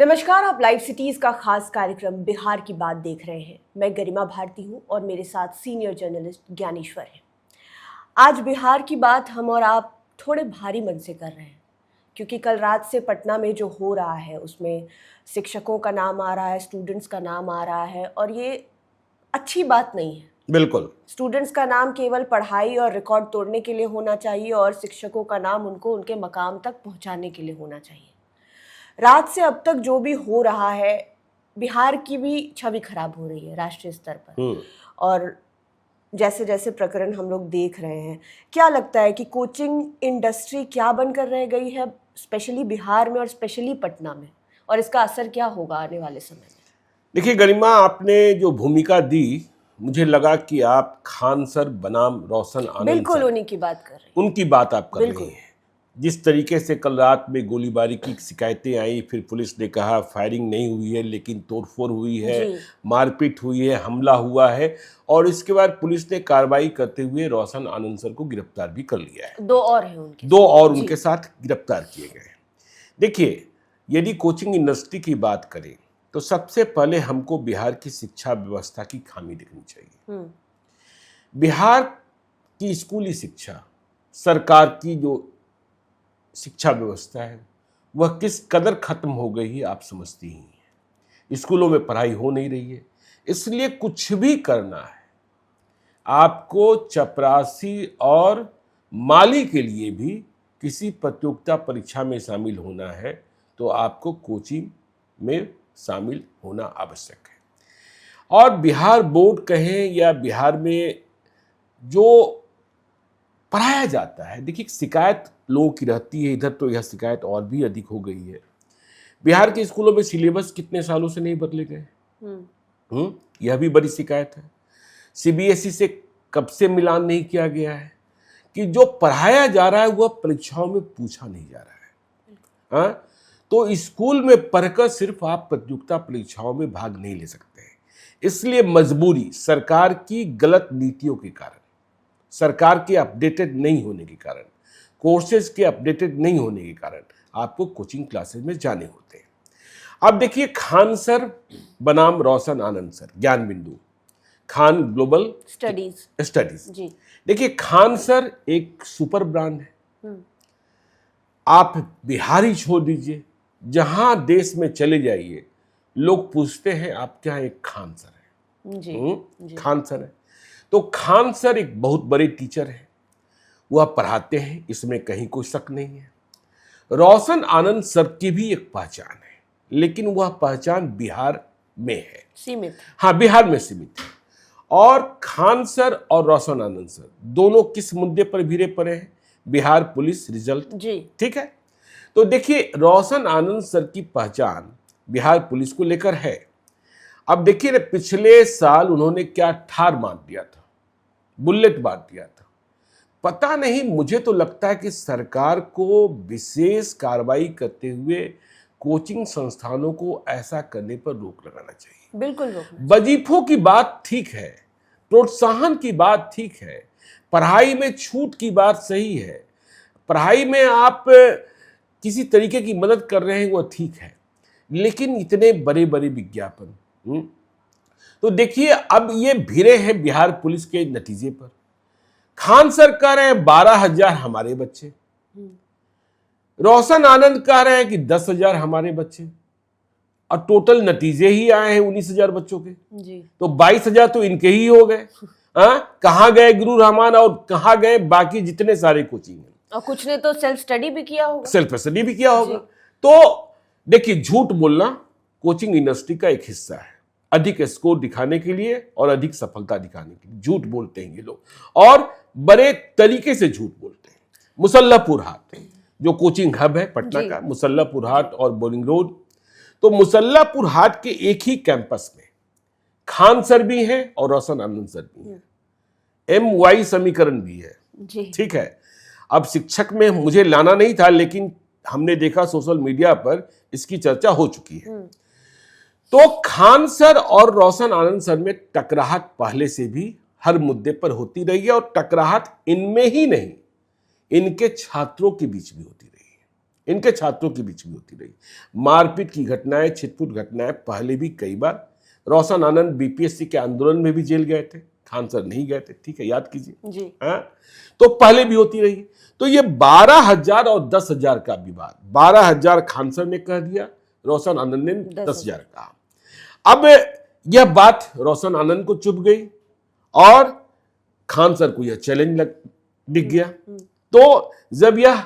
नमस्कार, आप live cities का खास कार्यक्रम बिहार की बात देख रहे हैं। मैं गरिमा भारती हूं और मेरे साथ सीनियर जर्नलिस्ट ज्ञानेश्वर हैं। आज बिहार की बात हम और आप थोड़े भारी मन से कर रहे हैं, क्योंकि कल रात से पटना में जो हो रहा है उसमें शिक्षकों का नाम आ रहा है, स्टूडेंट्स का नाम आ रहा है, और ये अच्छी बात नहीं है। बिल्कुल। स्टूडेंट्स का नाम केवल पढ़ाई और रिकॉर्ड तोड़ने के लिए होना चाहिए और शिक्षकों का नाम उनको उनके मकाम तक पहुंचाने के लिए होना चाहिए। रात से अब तक जो भी हो रहा है, बिहार की भी छवि खराब हो रही है राष्ट्रीय स्तर पर। और जैसे जैसे प्रकरण हम लोग देख रहे हैं, क्या लगता है कि कोचिंग इंडस्ट्री क्या बनकर रह गई है, स्पेशली बिहार में और स्पेशली पटना में, और इसका असर क्या होगा आने वाले समय में? देखिए गरिमा, आपने जो भूमिका दी, मुझे लगा कि आप खान सर बनाम रोशन आनंद बिल्कुल सर, उन्हीं की बात कर रहे हैं। उनकी बात आप कर रही हैं। जिस तरीके से कल रात में गोलीबारी की शिकायतें आई, फिर पुलिस ने कहा फायरिंग नहीं हुई है लेकिन तोड़फोड़ हुई है, मारपीट हुई है, हमला हुआ है, और इसके बाद पुलिस ने कार्रवाई करते हुए रोशन आनंद सर को गिरफ्तार भी कर लिया है। दो और उनके साथ गिरफ्तार किए गए। देखिए, यदि कोचिंग इंडस्ट्री की बात करें तो सबसे पहले हमको बिहार की शिक्षा व्यवस्था की खामी दिखनी चाहिए। बिहार की स्कूली शिक्षा, सरकार की जो शिक्षा व्यवस्था है, वह किस कदर खत्म हो गई है आप समझती ही हैं। स्कूलों में पढ़ाई हो नहीं रही है, इसलिए कुछ भी करना है आपको चपरासी और माली के लिए भी किसी प्रतियोगिता परीक्षा में शामिल होना है तो आपको कोचिंग में शामिल होना आवश्यक है। और बिहार बोर्ड कहें या बिहार में जो पढ़ाया जाता है, देखिए शिकायत लोगों की रहती है, इधर तो यह शिकायत और भी अधिक हो गई है। बिहार के स्कूलों में सिलेबस कितने सालों से नहीं बदले गए, यह भी बड़ी शिकायत है। सीबीएसई से कब से मिलान नहीं किया गया है कि जो पढ़ाया जा रहा है वह परीक्षाओं में पूछा नहीं जा रहा है। तो स्कूल में पढ़कर सिर्फ आप प्रतियोगिता परीक्षाओं में भाग नहीं ले सकते हैं। इसलिए मजबूरी, सरकार की गलत नीतियों के कारण, सरकार के अपडेटेड नहीं होने के कारण, कोर्सेज के अपडेटेड नहीं होने के कारण आपको कोचिंग क्लासेस में जाने होते हैं। अब देखिए, खान सर बनाम रोशन आनंद सर, ज्ञान बिंदु, खान ग्लोबल स्टडीज जी। देखिए, खान सर एक सुपर ब्रांड है। आप बिहार ही छोड़ दीजिए, जहां देश में चले जाइए लोग पूछते हैं आप क्या एक खान सर है जी। खान सर है। तो खान सर एक बहुत बड़े टीचर है, वह पढ़ाते हैं, इसमें कहीं कोई शक नहीं है। रोशन आनंद सर की भी एक पहचान है, लेकिन वह पहचान बिहार में है, सीमित। हाँ, बिहार में सीमित है। और खान सर और रोशन आनंद सर दोनों किस मुद्दे पर भिड़े पड़े हैं? बिहार पुलिस रिजल्ट जी, ठीक है। तो देखिए, रोशन आनंद सर की पहचान बिहार पुलिस को लेकर है। अब देखिए ना, पिछले साल उन्होंने क्या ठार मार दिया था, बुलेट मार दिया था। पता नहीं, मुझे तो लगता है कि सरकार को विशेष कार्रवाई करते हुए कोचिंग संस्थानों को ऐसा करने पर रोक लगाना चाहिए। बिल्कुल रोक। वजीफों की बात ठीक है, प्रोत्साहन की बात ठीक है, पढ़ाई में छूट की बात सही है, पढ़ाई में आप किसी तरीके की मदद कर रहे हैं वो ठीक है, लेकिन इतने बड़े बड़े विज्ञापन, तो देखिए अब ये भिड़े हैं बिहार पुलिस के नतीजे पर। खान सर कह रहे हैं 12,000 हमारे बच्चे, रोशन आनंद कह रहे हैं कि 10,000 हमारे बच्चे, और टोटल नतीजे ही आए हैं 19,000 बच्चों के जी। तो 22,000 तो इनके ही हो गए। कहां गए गुरु रहमान और कहां गए बाकी जितने सारे कोचिंग हैं? और कुछ ने तो सेल्फ स्टडी भी किया होगा। तो देखिए, झूठ बोलना कोचिंग इंडस्ट्री का एक हिस्सा है, अधिक स्कोर दिखाने के लिए और अधिक सफलता दिखाने के लिए झूठ बोलते हैं ये लोग, और बड़े तरीके से झूठ बोलते हैं। मुसल्लापुर हाट जो कोचिंग हब है पटना का, मुसल्लापुर हाट और बोरिंग रोड, तो मुसल्लापुर हाट के एक ही कैंपस में खान सर भी हैं और रोशन आनंद सर भी हैं, MY समीकरण भी है, ठीक है। अब शिक्षक में मुझे लाना नहीं था, लेकिन हमने देखा सोशल मीडिया पर इसकी चर्चा हो चुकी है। तो खान सर और रोशन आनंद सर में टकराहट पहले से भी हर मुद्दे पर होती रही है, और टकराहट इनमें ही नहीं, इनके छात्रों के बीच भी होती रही है। इनके छात्रों के बीच भी होती रही। मारपीट की घटनाएं, छिटपुट घटनाएं पहले भी कई बार। रोशन आनंद बीपीएससी के आंदोलन में भी जेल गए थे, खान सर नहीं गए थे, ठीक है, याद कीजिए जी। हाँ, तो पहले भी होती रही। तो ये 12,000 और 10,000 का विवाद, 12,000 खान सर ने कह दिया, रोशन आनंद ने 10,000 कहा। अब यह बात रोशन आनंद को चुभ गई और खान सर को यह चैलेंज दिख गया। तो जब यह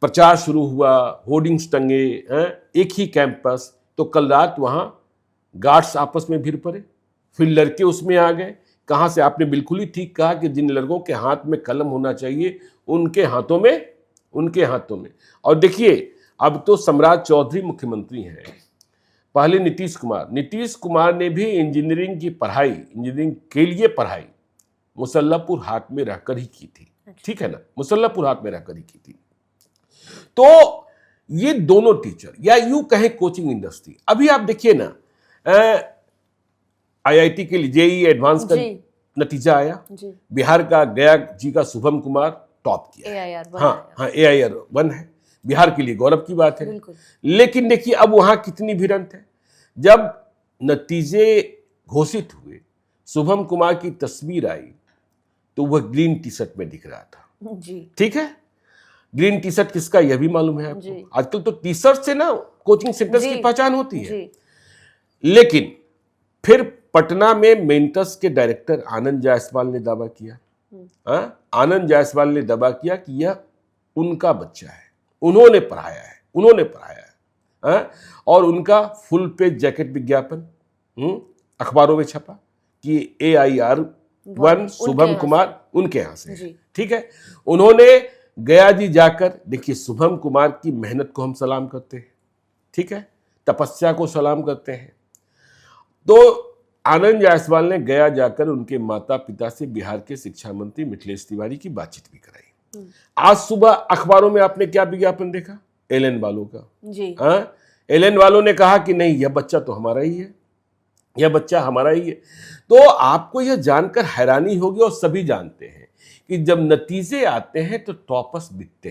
प्रचार शुरू हुआ, होर्डिंग्स टंगे एक ही कैंपस, तो कल रात वहां गार्ड्स आपस में भिड़ पड़े, फिर लड़के उसमें आ गए। कहां से? आपने बिल्कुल ही ठीक कहा कि जिन लड़कों के हाथ में कलम होना चाहिए उनके हाथों में। और देखिए, अब तो सम्राट चौधरी मुख्यमंत्री हैं, पहले नीतीश कुमार ने भी इंजीनियरिंग के लिए पढ़ाई मुसल्लापुर हाट में रहकर ही की थी, ठीक है ना, मुसल्लापुर हाट में रहकर ही की थी। तो ये दोनों टीचर, या यूं कहें कोचिंग इंडस्ट्री, अभी आप देखिए ना, आईआईटी के लिए जेईई एडवांस का नतीजा आया, बिहार का गया जी का शुभम कुमार टॉप किया, AIR 1 है, बिहार के लिए गौरव की बात है। लेकिन देखिए अब वहां कितनी भिड़ंत है। जब नतीजे घोषित हुए, शुभम कुमार की तस्वीर आई तो वह ग्रीन टी शर्ट में दिख रहा था जी, ठीक है। ग्रीन टी शर्ट किसका यह भी मालूम है आपको। आजकल तो टी शर्ट से ना कोचिंग सेंटर्स की पहचान होती है। लेकिन फिर पटना में मेंटस के डायरेक्टर आनंद जायसवाल ने दावा किया, कि यह उनका बच्चा है, उन्होंने पढ़ाया है, और उनका फुल पेज जैकेट विज्ञापन अखबारों में छपा कि AIR 1 शुभम कुमार उनके यहां से, ठीक है। उन्होंने गया जी जाकर, देखिए शुभम कुमार की मेहनत को हम सलाम करते हैं, ठीक है, तपस्या को सलाम करते हैं। तो आनंद जायसवाल ने गया जाकर उनके माता पिता से बिहार के शिक्षा मंत्री मिथिलेश तिवारी की बातचीत भी कराई। आज सुबह अखबारों में आपने क्या विज्ञापन देखा? एलएन वालों का जी। एलएन वालों ने कहा कि नहीं, यह बच्चा तो हमारा ही है, यह बच्चा हमारा ही है। तो आपको यह जानकर हैरानी होगी, और सभी जानते हैं कि जब नतीजे आते हैं तो टॉपर्स बिकते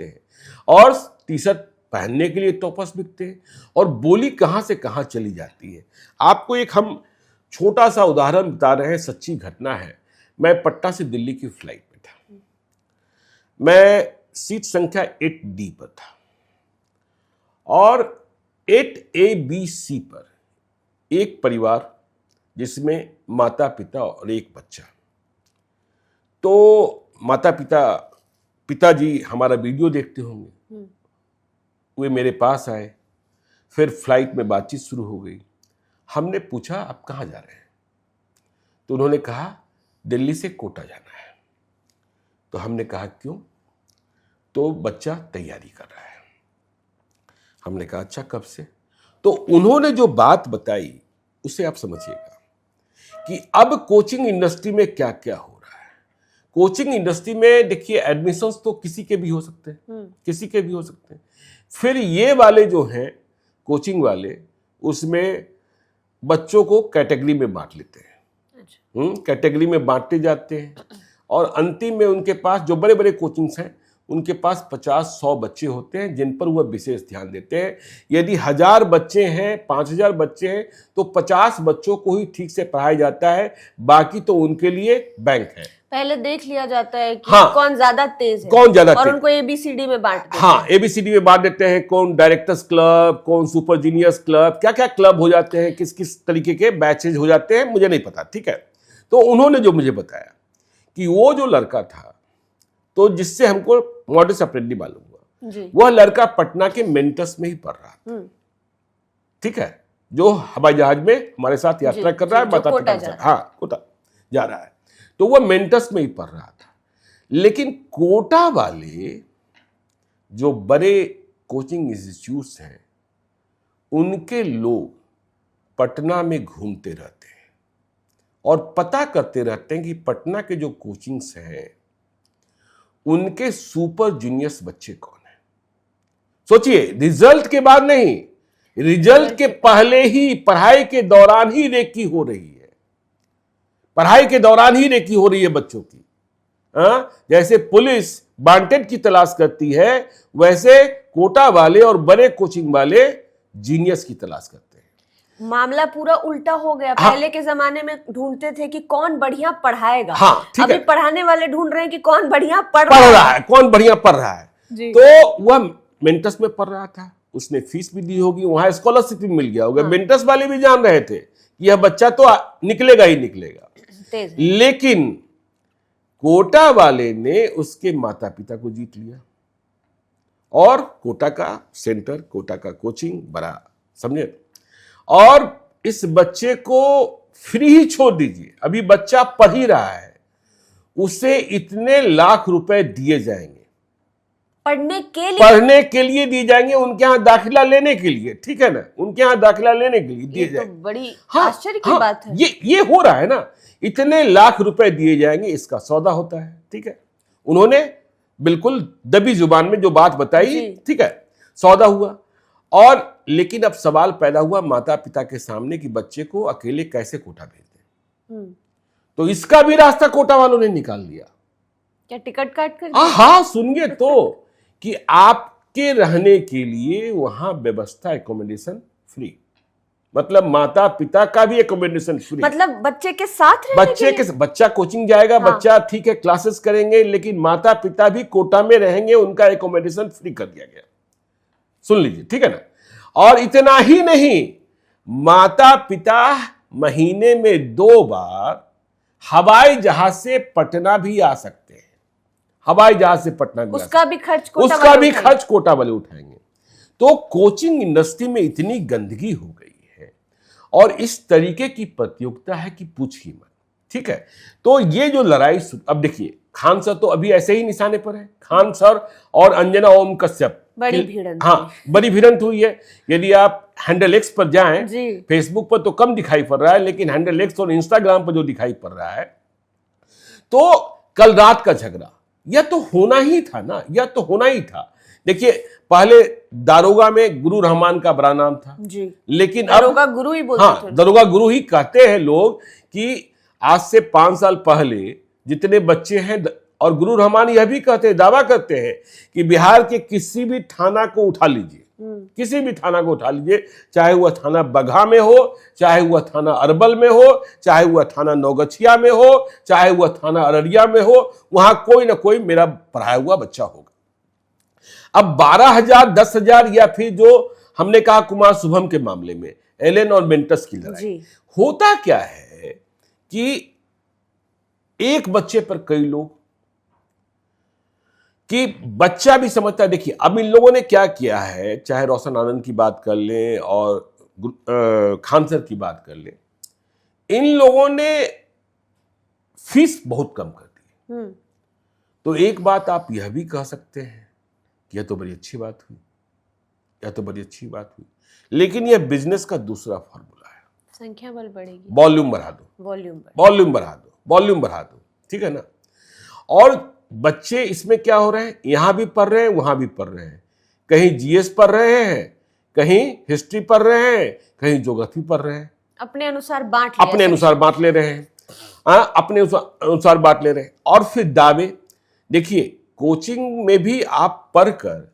हैं, और टी शर्ट पहनने के लिए टॉपर्स बिकते हैं, और बोली कहां से कहां चली जाती है। आपको एक हम छोटा सा उदाहरण बता रहे हैं, सच्ची घटना है। मैं पटना से दिल्ली की फ्लाइट में था, मैं सीट संख्या 8D पर था, और 8ABC पर एक परिवार जिसमें माता पिता और एक बच्चा। तो पिताजी हमारा वीडियो देखते होंगे, वे मेरे पास आए, फिर फ्लाइट में बातचीत शुरू हो गई। हमने पूछा आप कहाँ जा रहे हैं? तो उन्होंने कहा दिल्ली से कोटा जाना है। तो हमने कहा क्यों? तो बच्चा तैयारी कर रहा है। हमने कहा अच्छा, कब से? तो उन्होंने जो बात बताई उसे आप समझिएगा कि अब कोचिंग इंडस्ट्री में क्या क्या हो रहा है। कोचिंग इंडस्ट्री में देखिए, एडमिशंस तो किसी के भी हो सकते हैं, फिर ये वाले जो हैं कोचिंग वाले, उसमें बच्चों को कैटेगरी में बांट लेते हैं, कैटेगरी में बांटते जाते हैं, और अंतिम में उनके पास जो बड़े बड़े कोचिंग्स हैं उनके पास 50-100 बच्चे होते हैं जिन पर वह विशेष ध्यान देते हैं। यदि 1000 बच्चे हैं, 5000 बच्चे हैं, तो 50 बच्चों को ही ठीक से पढ़ाया जाता है, बाकी तो उनके लिए बैंक है। पहले देख लिया जाता है कि कौन ज्यादा तेज है, और उनको ABCD में बांट देते हैं। ABCD में बांट देते हैं, कौन डायरेक्टर्स क्लब, कौन सुपर जीनियस क्लब, क्या क्या क्लब हो जाते हैं, किस किस तरीके के बैचेज हो जाते हैं, मुझे नहीं पता, ठीक है। तो उन्होंने जो मुझे बताया कि वो जो लड़का था, तो जिससे हमको मॉडस ऑपरेंडी मालूम हुआ, वह लड़का पटना के मेंटस में ही पढ़ रहा था, ठीक है, जो हवाई जहाज में हमारे साथ यात्रा कर रहा है, कोटा जा रहा है, तो वह मेंटस में ही पढ़ रहा था। लेकिन कोटा वाले जो बड़े कोचिंग इंस्टीट्यूट्स हैं, उनके लोग पटना में घूमते रहते हैं और पता करते रहते हैं कि पटना के जो कोचिंग्स हैं उनके सुपर जूनियर्स बच्चे कौन है। सोचिए, रिजल्ट के बाद नहीं, रिजल्ट के पहले ही, पढ़ाई के दौरान ही रेकी हो रही है, पढ़ाई के दौरान ही रेकी हो रही है बच्चों की, जैसे पुलिस वांटेड की तलाश करती है, वैसे कोटा वाले और बड़े कोचिंग वाले जीनियस की तलाश करते हैं। मामला पूरा उल्टा हो गया। हाँ, पहले के जमाने में ढूंढते थे कि कौन बढ़िया पढ़ाएगा, हाँ, ठीक अभी है। पढ़ाने वाले ढूंढ रहे हैं कि कौन बढ़िया पढ़ रहा है, कौन बढ़िया पढ़ रहा है। जी। तो वह मेंटस में पढ़ रहा था, उसने फीस भी दी होगी, वहां स्कॉलरशिप भी मिल गया होगा। मेंटस वाले भी जान रहे थे कि यह बच्चा तो निकलेगा ही निकलेगा, लेकिन कोटा वाले ने उसके माता पिता को जीत लिया और कोटा का सेंटर, कोटा का कोचिंग बड़ा, समझे। और इस बच्चे को फ्री ही छोड़ दीजिए, अभी बच्चा पढ़ ही रहा है, उसे इतने लाख रुपए दिए जाएंगे पढ़ने के लिए दिए जाएंगे, उनके यहाँ दाखिला लेने के लिए, ठीक है ना, उनके यहाँ दाखिला लेने के लिए दिए जाएंगे। तो बड़ी आश्चर्य की बात है। ये हो रहा है ना, इतने लाख रुपए दिए जाएंगे, इसका सौदा होता है, ठीक है। उन्होंने बिल्कुल दबी जुबान में जो बात बताई, ठीक है, सौदा हुआ। और लेकिन अब सवाल पैदा हुआ माता पिता के सामने कि बच्चे को अकेले कैसे कोटा भेज दें। तो इसका भी रास्ता कोटा वालों ने निकाल लिया। क्या टिकट काट कर? हाँ, सुनिए तो कि आपके रहने के लिए वहां व्यवस्था, एकोमोडेशन फ्री, मतलब माता पिता का भी एकोमोडेशन फ्री, मतलब बच्चे के साथ रहने के लिए? बच्चा कोचिंग जाएगा, हाँ। बच्चा ठीक है क्लासेस करेंगे, लेकिन माता पिता भी कोटा में रहेंगे, उनका एकोमोडेशन फ्री कर दिया गया। सुन लीजिए, ठीक है ना। और इतना ही नहीं, माता पिता महीने में 2 बार हवाई जहाज से पटना भी आ सकते हैं, हवाई जहाज से पटना भी, उसका भी खर्च कोटा वाले उठाएंगे। तो कोचिंग इंडस्ट्री में इतनी गंदगी हो गई है और इस तरीके की प्रतियोगिता है कि पूछिए मत, ठीक है। तो ये जो लड़ाई, अब देखिए खान सर तो अभी ऐसे ही निशाने पर है, खान सर और अंजना ओम कश्यप, बड़ी भिड़ंत, हाँ, बड़ी भिड़ंत हुई है। यदि आप हैंडल एक्स पर जाएं, फेसबुक पर तो कम दिखाई पड़ रहा है, लेकिन हैंडल एक्स और इंस्टाग्राम पर जो दिखाई पड़ रहा है, तो कल रात का झगड़ा यह तो होना ही था ना, यह तो होना ही था। देखिए पहले दारोगा में गुरु रहमान का बड़ा नाम था जी, लेकिन दारोगा गुरु ही बोलते, हाँ, दारोगा गुरु ही कहते हैं लोग कि आज से 5 साल पहले जितने बच्चे हैं, और गुरु रहमान यह भी कहते हैं, दावा करते हैं कि बिहार के किसी भी थाना को उठा लीजिए, किसी भी थाना को उठा लीजिए, चाहे वह थाना बगहा में हो, चाहे वह थाना अरबल में हो, चाहे वह थाना नौगछिया में हो, चाहे वह थाना अररिया में हो, वहां कोई ना कोई मेरा पढ़ाया हुआ बच्चा होगा। अब 12,000, 10,000 या फिर जो हमने कहा कुमार शुभम के मामले में एलेन और मेंटस की लड़ाई, होता क्या है कि एक बच्चे पर कई लोग, कि बच्चा भी समझता है। देखिए अब इन लोगों ने क्या किया है, चाहे रोशन आनंद की बात कर लें और खान सर की बात कर लें, इन लोगों ने फीस बहुत कम कर दी। तो एक बात आप यह भी कह सकते हैं कि यह तो बड़ी अच्छी बात हुई, यह तो बड़ी अच्छी बात हुई, लेकिन यह बिजनेस का दूसरा फॉर्मूला है, संख्या बल बढ़ेगी, वॉल्यूम बढ़ा दो, वॉल्यूम बढ़ा दो, ठीक है ना। और बच्चे इसमें क्या हो रहे हैं, यहां भी पढ़ रहे हैं, वहां भी पढ़ रहे हैं, कहीं जीएस पढ़ रहे हैं, कहीं हिस्ट्री पढ़ रहे हैं, कहीं ज्योग्राफी पढ़ रहे हैं, अपने अनुसार बांट ले रहे हैं, अपने अनुसार बांट ले रहे हैं। और फिर दावे, देखिए कोचिंग में भी आप पढ़कर,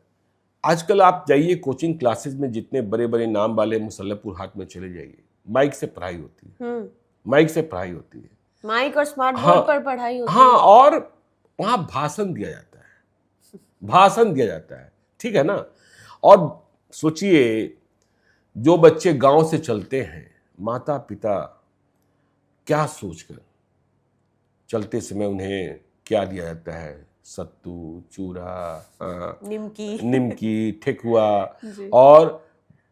आजकल आप जाइए कोचिंग क्लासेस में, जितने बड़े बड़े नाम वाले मुसल्लमपुर हाट में चले जाइए, माइक से पढ़ाई होती है, माइक से पढ़ाई होती है, माइक और स्मार्ट बोर्ड पर पढ़ाई होती है, हाँ, और वहां भाषण दिया जाता है, ठीक है ना। और सोचिए जो बच्चे गांव से चलते हैं, माता पिता क्या सोचकर चलते समय उन्हें क्या दिया जाता है, सत्तू, चूरा, निमकी, ठेकुआ, और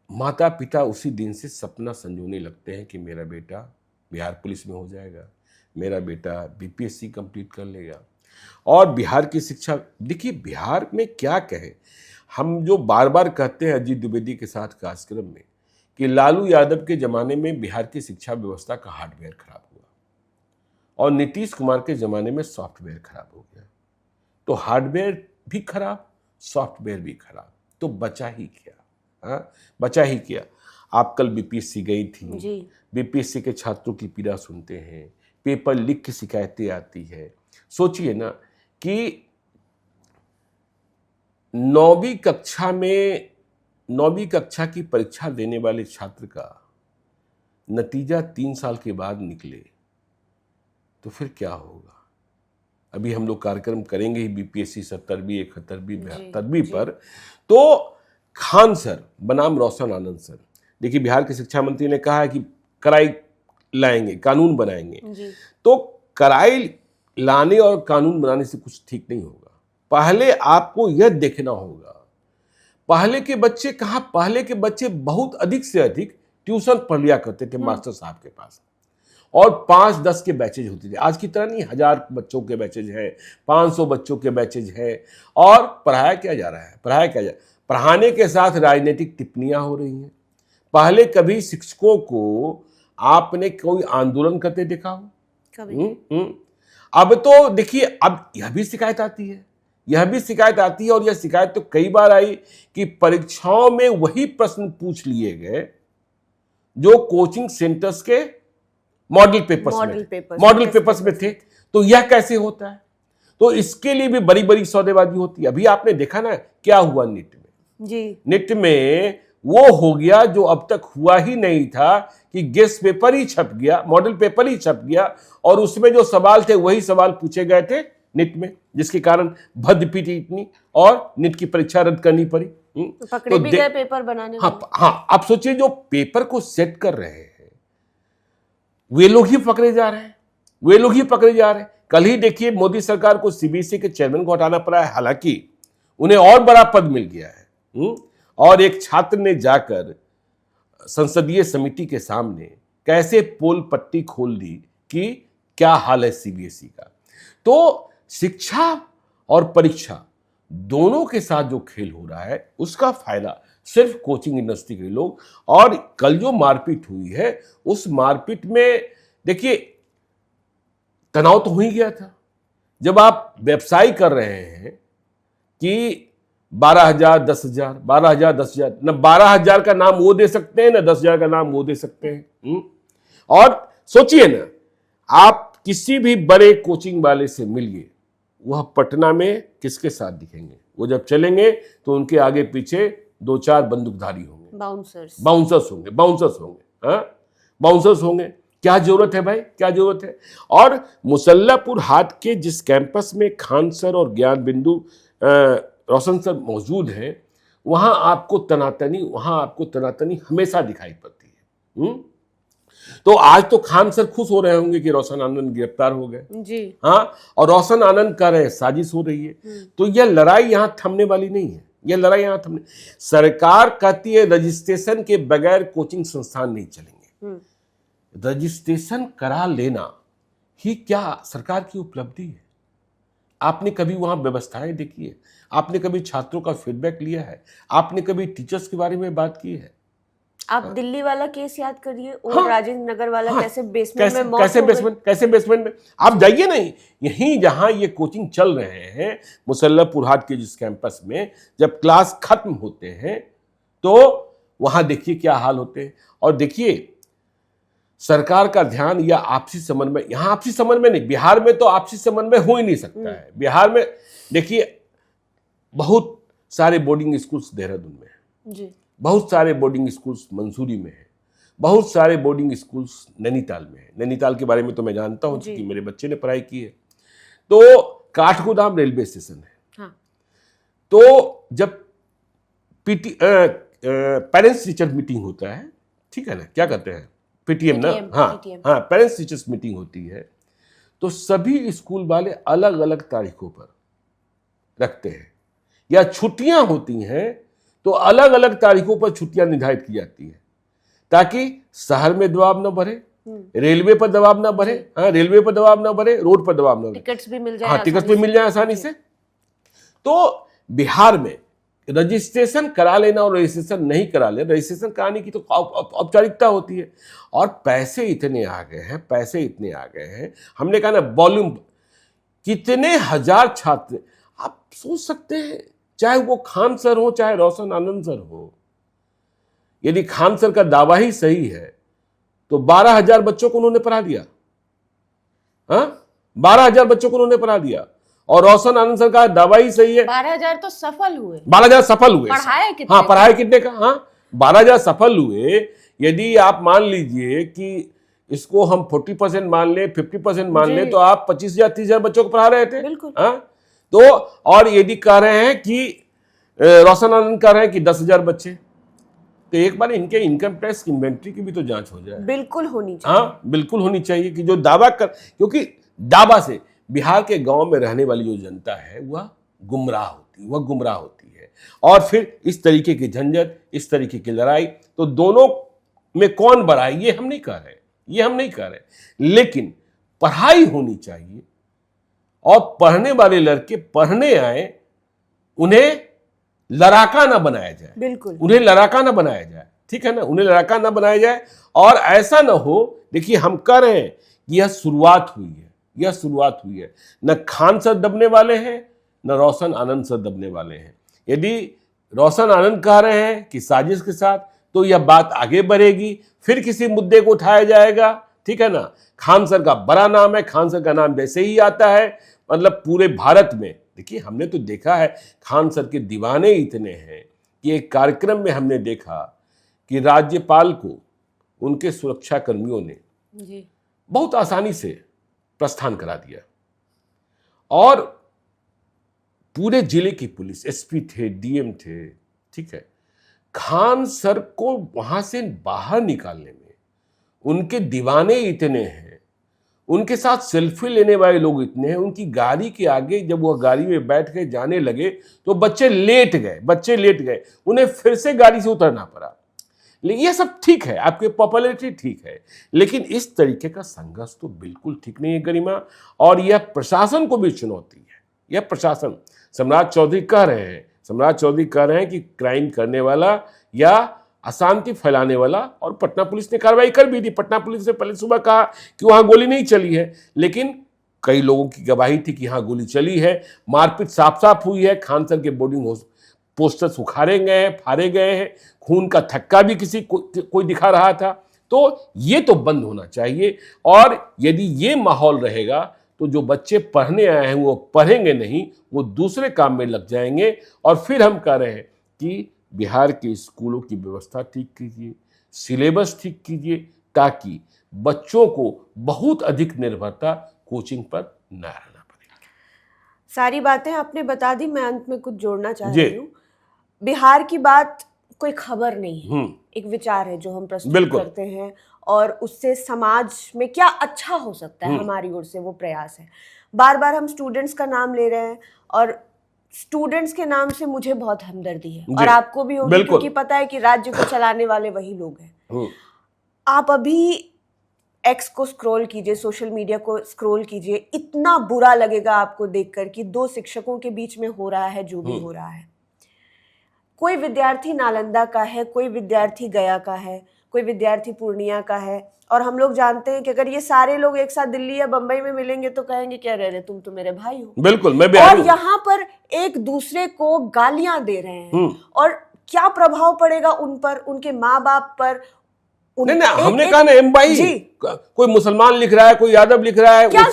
माता पिता उसी दिन से सपना संजोने लगते हैं कि मेरा बेटा बिहार पुलिस में हो जाएगा, मेरा बेटा बीपीएससी कंप्लीट कर लेगा। और बिहार की शिक्षा, देखिए बिहार में क्या कहें, हम जो बार बार कहते हैं अजीत द्विवेदी के साथ कार्यक्रम में कि लालू यादव के ज़माने में बिहार की शिक्षा व्यवस्था का हार्डवेयर खराब हुआ और नीतीश कुमार के ज़माने में सॉफ्टवेयर खराब हो गया। तो हार्डवेयर भी खराब, सॉफ्टवेयर भी खराब, तो बचा ही क्या, बचा ही क्या। आप कल बीपीएससी गई थी, बीपीएससी के छात्रों की पीड़ा सुनते हैं, पेपर लीक की शिकायतें आती है। सोचिए ना कि 9वीं कक्षा की परीक्षा देने वाले छात्र का नतीजा 3 साल के बाद निकले तो फिर क्या होगा। अभी हम लोग कार्यक्रम करेंगे ही बीपीएससी 70वीं 71वीं 72वीं पर। तो खान सर बनाम रोशन आनंद सर, देखिए बिहार के शिक्षा मंत्री ने कहा है कि कड़ाई लाएंगे, कानून बनाएंगे। तो कड़ाई लाने और कानून बनाने से कुछ ठीक नहीं होगा। पहले आपको यह देखना होगा पहले के बच्चे कहाँ, पहले के बच्चे बहुत अधिक से अधिक ट्यूशन पढ़ लिया करते थे मास्टर साहब के पास, और 5-10 के बैचेज होते थे। आज की तरह नहीं 1000 बच्चों के बैचेज है, 500 बच्चों के बैचेज है, और पढ़ाया क्या जा रहा है, पढ़ाने के साथ राजनीतिक टिप्पणियां हो रही हैं। पहले कभी शिक्षकों को आपने कोई आंदोलन करते देखा हो? कभी? अब तो देखिए, अब यह भी शिकायत आती है, और यह शिकायत तो कई बार आई कि परीक्षाओं में वही प्रश्न पूछ लिए गए जो कोचिंग सेंटर्स के मॉडल पेपर्स में थे। तो यह कैसे होता है? तो इसके लिए भी बड़ी बड़ी सौदेबाजी होती है। अभी आपने देखा ना क्या हुआ निट में। निट में वो हो गया जो अब तक हुआ ही नहीं था कि गेस्ट पेपर ही छप गया, मॉडल पेपर ही छप गया, और उसमें जो सवाल थे वही सवाल पूछे गए थे निट में, जिसके कारण भद्द-पीटी इतनी और निट की परीक्षा रद्द करनी पड़ी। तो पकड़े भी गए पेपर बनाने। हाँ, आप सोचिए जो पेपर को सेट कर रहे हैं वे लोग ही पकड़े जा रहे हैं। कल ही देखिए मोदी सरकार को सीबीएसई के चेयरमैन को हटाना पड़ा है, हालांकि उन्हें और बड़ा पद मिल गया है। और एक छात्र ने जाकर संसदीय समिति के सामने कैसे पोल पट्टी खोल दी कि क्या हाल है सीबीएसई का। तो शिक्षा और परीक्षा दोनों के साथ जो खेल हो रहा है उसका फायदा सिर्फ कोचिंग इंडस्ट्री के लोग। और कल जो मारपीट हुई है उस मारपीट में देखिए तनाव तो हो ही गया था। जब आप व्यवसाय कर रहे हैं कि 12,000 10,000 12,000 10,000, न 12,000 का नाम वो दे सकते हैं, न 10,000 का नाम वो दे सकते हैं। और सोचिए ना, आप किसी भी बड़े कोचिंग वाले से मिलिए, वह पटना में किसके साथ दिखेंगे? वो जब चलेंगे तो उनके आगे पीछे 2-4 बंदूकधारी होंगे, बाउंसर्स होंगे। क्या जरूरत है भाई, क्या जरूरत है? और मुसल्लापुर हाट के जिस कैंपस में खान सर और ज्ञान बिंदु रोशन सर मौजूद हैं, वहां आपको तनातनी हमेशा दिखाई पड़ती है। तो आज तो खान सर खुश हो रहे होंगे कि रोशन आनंद गिरफ्तार हो गए जी। हाँ, और रोशन आनंद कह रहे हैं साजिश हो रही है। तो यह लड़ाई यहां थमने वाली नहीं है। सरकार कहती है रजिस्ट्रेशन के बगैर कोचिंग संस्थान नहीं चलेंगे। रजिस्ट्रेशन करा लेना ही क्या सरकार की उपलब्धि है? आपने कभी वहां व्यवस्थाएं देखी है? आपने कभी छात्रों का फीडबैक लिया है? आपने कभी टीचर्स के बारे में बात की है? आप दिल्ली वाला केस याद करिए, और राजेंद्र नगर वाला कैसे बेसमेंट में आप जाइए नहीं, यहीं जहां ये कोचिंग चल रहे हैं मुसल्लापुर हाट के जिस कैंपस में, जब क्लास खत्म होते हैं तो वहां देखिए क्या हाल होते हैं। और देखिए सरकार का ध्यान या आपसी समन्वय, यहां आपसी समन्वय नहीं, बिहार में तो आपसी समन्वय हो ही नहीं सकता है। बिहार में देखिए बहुत सारे बोर्डिंग स्कूल्स देहरादून में है जी, बहुत सारे बोर्डिंग स्कूल्स मंसूरी में है, बहुत सारे बोर्डिंग स्कूल्स नैनीताल में है। नैनीताल के बारे में तो मैं जानता हूं कि मेरे बच्चे ने पढ़ाई की है। तो काठगोदाम रेलवे स्टेशन है। हाँ। तो जब पेरेंट्स टीचर मीटिंग होता है, ठीक है ना, क्या कहते हैं, पीटीएम ना, हाँ, पेरेंट्स टीचर्स मीटिंग होती है, तो सभी स्कूल वाले अलग अलग तारीखों पर रखते हैं, या छुट्टियां होती हैं तो अलग अलग तारीखों पर छुट्टियां निर्धारित की जाती है, ताकि शहर में दबाव न बढ़े, रेलवे पर दबाव न बढ़े, रेलवे पर दबाव न बढ़े, रोड पर दबाव न बढ़े, टिकट्स भी मिल जाए आसानी से। तो बिहार में रजिस्ट्रेशन करा लेना और रजिस्ट्रेशन नहीं करा लेना, रजिस्ट्रेशन कराने की तो औपचारिकता होती है, और पैसे इतने आ गए हैं। हमने कहा ना वॉल्यूम, कितने हजार छात्र, आप सोच सकते हैं, चाहे वो खान सर हो चाहे रोशन आनंद सर हो, यदि खान सर का दावा ही सही है तो 12,000 बच्चों को उन्होंने पढ़ा दिया। 12,000 बच्चों को उन्होंने पढ़ा दिया, और रोशन आनंद सर का दावा ही सही है। 12,000 तो सफल हुए, 12,000 सफल हुए। पढ़ाए कितने? हाँ, पढ़ाए कितने का? हाँ, 12,000 सफल हुए। यदि आप मान लीजिए कि इसको हम 40% मान ले, 50% मान ले, तो आप 25,000 30,000 बच्चों को पढ़ा रहे थे। बिल्कुल। हाँ, तो और यदि कह रहे हैं कि रोशन आनंद कह रहे हैं कि 10,000 बच्चे, तो एक बार इनके इनकम टैक्स इन्वेंट्री की भी तो जांच हो जाए। बिल्कुल होनी चाहिए। हाँ, बिल्कुल होनी चाहिए कि जो दावा कर, क्योंकि दावा से बिहार के गांव में रहने वाली जो जनता है वह गुमराह होती है। और फिर इस तरीके की झंझट, इस तरीके की लड़ाई, तो दोनों में कौन बड़ा है ये हम नहीं कह रहे, लेकिन पढ़ाई होनी चाहिए और पढ़ने वाले लड़के पढ़ने आए, उन्हें लड़ाका ना बनाया जाए। बिल्कुल, उन्हें लड़ाका ना बनाया जाए, ठीक है ना, उन्हें लड़ाका ना बनाया जाए। और ऐसा ना हो, देखिए हम कह रहे हैं कि यह शुरुआत हुई है। न खान सर दबने वाले हैं, न रोशन आनंद सर दबने वाले हैं। यदि रोशन आनंद कह रहे हैं कि साजिश के साथ, तो यह बात आगे बढ़ेगी, फिर किसी मुद्दे को उठाया जाएगा, ठीक है ना। खान सर का बड़ा नाम है, खान सर का नाम वैसे ही आता है, मतलब पूरे भारत में। देखिए हमने तो देखा है, खान सर के दीवाने इतने हैं कि एक कार्यक्रम में हमने देखा कि राज्यपाल को उनके सुरक्षा कर्मियों ने बहुत आसानी से प्रस्थान करा दिया, और पूरे जिले की पुलिस, एसपी थे, डीएम थे, ठीक है, खान सर को वहां से बाहर निकालने में उनके दीवाने इतने हैं, उनके साथ सेल्फी लेने वाले लोग इतने हैं। उनकी गाड़ी के आगे जब वह गाड़ी में बैठ के जाने लगे तो बच्चे लेट गए, उन्हें फिर से गाड़ी से उतरना पड़ा। लेकिन ये सब ठीक है, आपकी पॉपुलैरिटी ठीक है, लेकिन इस तरीके का संघर्ष तो बिल्कुल ठीक नहीं है गरिमा। और यह प्रशासन को भी चुनौती है। यह प्रशासन, सम्राट चौधरी कह रहे हैं कि क्राइम करने वाला या अशांति फैलाने वाला, और पटना पुलिस ने कार्रवाई कर भी दी। पटना पुलिस ने पहले सुबह कहा कि वहां गोली नहीं चली है, लेकिन कई लोगों की गवाही थी कि हाँ गोली चली है। मारपीट साफ साफ हुई है, खान सर के बोर्डिंग पोस्टर्स उखाड़े गए हैं, फाड़े गए हैं, खून का थक्का भी कोई दिखा रहा था। तो ये तो बंद होना चाहिए। और यदि ये माहौल रहेगा तो जो बच्चे पढ़ने आए हैं वो पढ़ेंगे नहीं, वो दूसरे काम में लग जाएंगे। और फिर हम कह रहे हैं कि बिहार के स्कूलों की व्यवस्था ठीक कीजिए, सिलेबस ठीक कीजिए, ताकि बच्चों को बहुत अधिक निर्भरता कोचिंग पर न रहना पड़े। सारी बातें आपने बता दी, मैं अंत में कुछ जोड़ना चाह रही हूँ। बिहार की बात कोई खबर नहीं है, एक विचार है जो हम प्रस्तुत करते हैं, और उससे समाज में क्या अच्छा हो सकता है हमारी ओर से वो प्रयास है। बार बार हम स्टूडेंट्स का नाम ले रहे हैं, और स्टूडेंट्स के नाम से मुझे बहुत हमदर्दी है, और आपको भी होगी, क्योंकि पता है कि राज्य को चलाने वाले वही लोग हैं। आप अभी एक्स को स्क्रॉल कीजिए, सोशल मीडिया को स्क्रॉल कीजिए, इतना बुरा लगेगा आपको देखकर कि दो शिक्षकों के बीच में हो रहा है जो भी हो रहा है। कोई विद्यार्थी नालंदा का है, कोई विद्यार्थी गया का है, कोई विद्यार्थी पूर्णिया का है, और हम लोग जानते हैं कि अगर ये सारे लोग एक साथ दिल्ली या बंबई में मिलेंगे तो कहेंगे क्या रह रहे, तुम तो मेरे भाई हो। बिल्कुल, मैं भी। और यहाँ पर एक दूसरे को गालियां दे रहे हैं, और क्या प्रभाव पड़ेगा उन पर, उनके माँ बाप पर। नहीं, हमने कहा ना एम भाई, कोई मुसलमान लिख रहा है, कोई यादव लिख रहा है, क्या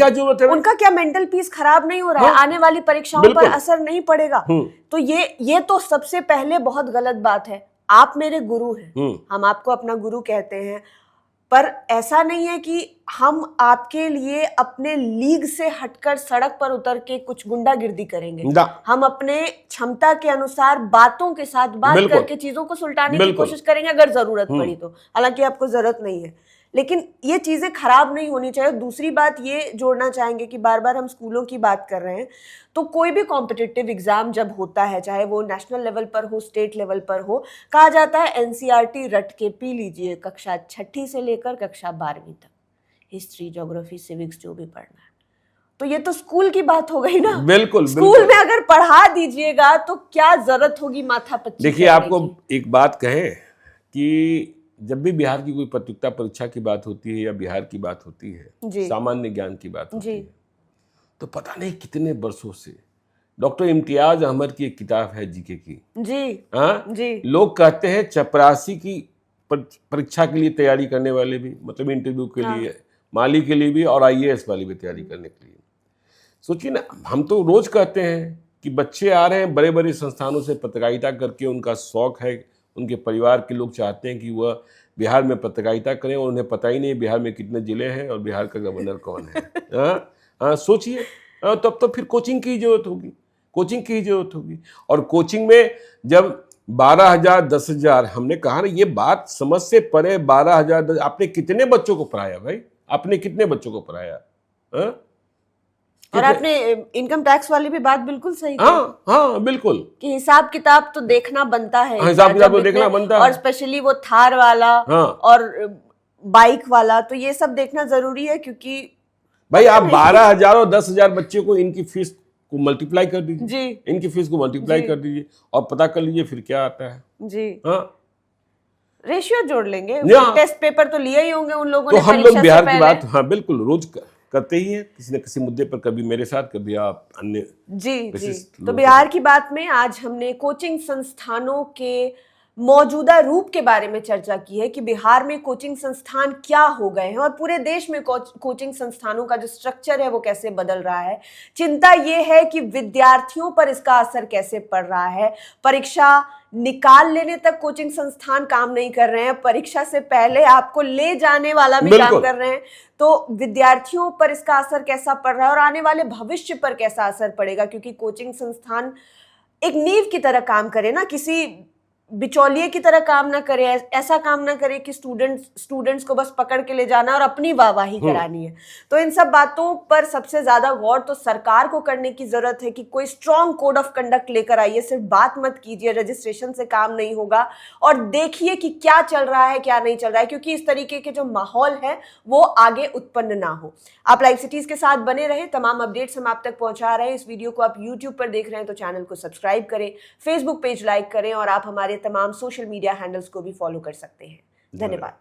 जरूरत है? उनका क्या मेंटल पीस खराब नहीं हो रहा है? आने वाली परीक्षाओं पर असर नहीं पड़ेगा? तो ये तो सबसे पहले बहुत गलत बात है। आप मेरे गुरु हैं, हम आपको अपना गुरु कहते हैं, पर ऐसा नहीं है कि हम आपके लिए अपने लीग से हटकर सड़क पर उतर के कुछ गुंडागिर्दी करेंगे। हम अपने क्षमता के अनुसार बातों के साथ बात करके चीजों को सुलटाने की कोशिश करेंगे अगर जरूरत पड़ी तो। हालांकि आपको जरूरत नहीं है, लेकिन ये चीजें खराब नहीं होनी चाहिए। दूसरी बात ये जोड़ना चाहेंगे कि बार बार हम स्कूलों की बात कर रहे हैं, तो कोई भी कॉम्पिटिटिव एग्जाम जब होता है, चाहे वो नेशनल लेवल पर हो, स्टेट लेवल पर हो, कहा जाता है एनसीईआरटी रट के पी लीजिए, कक्षा 6ठी से लेकर कक्षा 12वीं तक, हिस्ट्री, ज्योग्राफी, सिविक्स जो भी पढ़ना है। तो ये तो स्कूल की बात हो गई ना। बिल्कुल, स्कूल में अगर पढ़ा दीजिएगा तो क्या जरूरत होगी माथा पच्ची। देखिए, आपको एक बात कहें कि जब भी बिहार की कोई प्रतियोगिता परीक्षा की बात होती है या बिहार की बात होती है, सामान्य ज्ञान की बात होती है, तो पता नहीं कितने वर्षों से डॉक्टर इम्तियाज अहमद की एक किताब है जीके की, जी, लोग कहते हैं चपरासी की परीक्षा के लिए तैयारी करने वाले भी, मतलब इंटरव्यू के लिए, माली के लिए भी, और आईएएस वाली भी तैयारी करने के लिए सोचिए ना, हम तो रोज कहते हैं कि बच्चे आ रहे हैं बड़े बड़े संस्थानों से पत्रकारिता करके, उनका शौक है, उनके परिवार के लोग चाहते हैं कि वह बिहार में पत्रकारिता करें, और उन्हें पता ही नहीं बिहार में कितने जिले हैं और बिहार का गवर्नर कौन है। हाँ, सोचिए, तब तो फिर कोचिंग की जरूरत होगी, कोचिंग की जरूरत होगी। और कोचिंग में जब 12,000 10,000, हमने कहा ना, ये बात समझ से परे, 12,000 आपने कितने बच्चों को पढ़ाया भाई? आपने कितने बच्चों को पढ़ाया? और आपने इनकम टैक्स वाली भी बात बिल्कुल सही की। हाँ, बिल्कुल, कि हिसाब किताब तो देखना बनता है, हिसाब किताब तो देखना बनता है, और स्पेशली वो थार वाला और बाइक वाला, तो ये सब देखना जरूरी है। क्योंकि भाई आप 12,000 और 10,000 बच्चे को इनकी फीस को मल्टीप्लाई कर दीजिए जी, इनकी फीस को मल्टीप्लाई कर दीजिए और पता कर लीजिए फिर क्या आता है जी। हाँ, रेशियो जोड़ लेंगे, टेस्ट पेपर तो लिए ही होंगे उन लोगों ने। तो हम लोग बिहार की बात, हाँ बिल्कुल, रोज करते ही हैं किसी न किसी मुद्दे पर, कभी मेरे साथ, कभी आप अन्य। जी। तो बिहार की बात में आज हमने कोचिंग संस्थानों के मौजूदा रूप के बारे में चर्चा की है कि बिहार में कोचिंग संस्थान क्या हो गए हैं और पूरे देश में कोचिंग संस्थानों का जो स्ट्रक्चर है वो कैसे बदल रहा है। चिंता ये है कि विद्यार्थियों पर इसका असर कैसे पड़ रहा है। परीक्षा निकाल लेने तक कोचिंग संस्थान काम नहीं कर रहे हैं, परीक्षा से पहले आपको ले जाने वाला भी काम कर रहे हैं। तो विद्यार्थियों पर इसका असर कैसा पड़ रहा है और आने वाले भविष्य पर कैसा असर पड़ेगा, क्योंकि कोचिंग संस्थान एक नींव की तरह काम करे ना, किसी बिचौलिए की तरह काम ना करे, ऐसा काम ना करे कि स्टूडेंट्स को बस पकड़ के ले जाना और अपनी वाहवाही करानी है। तो इन सब बातों पर सबसे ज्यादा गौर तो सरकार को करने की जरूरत है कि कोई स्ट्रॉन्ग कोड ऑफ कंडक्ट लेकर आइए। सिर्फ बात मत कीजिए, रजिस्ट्रेशन से काम नहीं होगा, और देखिए कि क्या चल रहा है क्या नहीं चल रहा है, क्योंकि इस तरीके के जो माहौल है वो आगे उत्पन्न ना हो। आप लाइव सिटीज के साथ बने रहे, तमाम अपडेट्स हम आप तक पहुंचा रहे हैं। इस वीडियो को आप यूट्यूब पर देख रहे हैं तो चैनल को सब्सक्राइब करें, फेसबुक पेज लाइक करें, और आप हमारे तमाम सोशल मीडिया हैंडल्स को भी फॉलो कर सकते हैं। धन्यवाद।